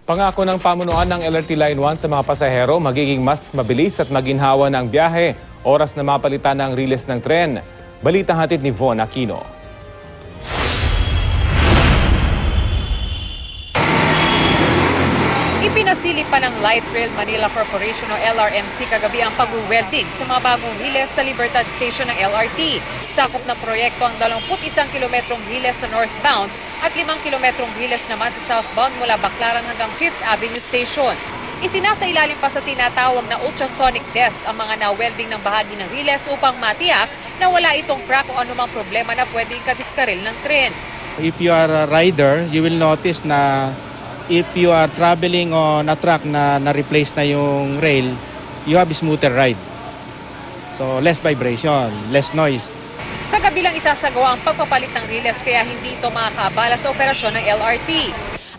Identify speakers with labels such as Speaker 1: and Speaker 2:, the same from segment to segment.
Speaker 1: Pangako ng pamunuan ng LRT Line 1 sa mga pasahero, magiging mas mabilis at maginhawa ng biyahe. Oras na mapalitan ng riles ng tren. Balitang hatid ni Von Aquino.
Speaker 2: Ipinasilip pa ng Light Rail Manila Corporation o LRMC kagabi ang pag-welding sa mga bagong riles sa Libertad Station ng LRT. Sakop na proyekto ang 21 kilometrong riles sa northbound at 5 kilometrong riles naman sa southbound mula Baclaran hanggang 5th Avenue Station. Isinasailalim pa sa tinatawag na ultrasonic test ang mga na-welding ng bahagi ng riles upang matiyak na wala itong crack o anumang problema na pwedeng kadiskaril ng tren.
Speaker 3: If you are a rider, you will notice na if you are traveling on a track na na-replace na yung rail, you have a smoother ride. So less vibration, less noise.
Speaker 2: Sa gabi lang isasagawa ang pagpapalit ng riles kaya hindi ito makakaabala sa operasyon ng LRT.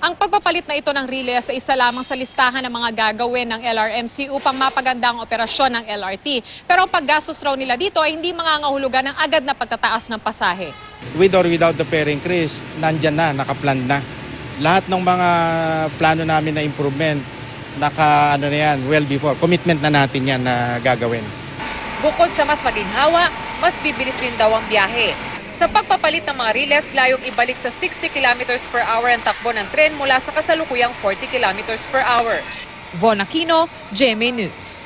Speaker 2: Ang pagpapalit na ito ng riles ay isa lamang sa listahan ng mga gagawin ng LRMC upang mapaganda ang operasyon ng LRT. Pero ang paggastos raw nila dito ay hindi mangangahulugan ng agad na pagtataas ng pasahe.
Speaker 3: With or without the fare increase, nandyan na, nakaplan na. Lahat ng mga plano namin na improvement, na yan, well before. Commitment na natin yan na gagawin.
Speaker 2: Bukod sa mas maginhawa, mas bibilis din daw ang biyahe. Sa pagpapalit ng mga riles, layong ibalik sa 60 km per hour ang takbo ng tren mula sa kasalukuyang 40 km per hour. Von Aquino, GMA News.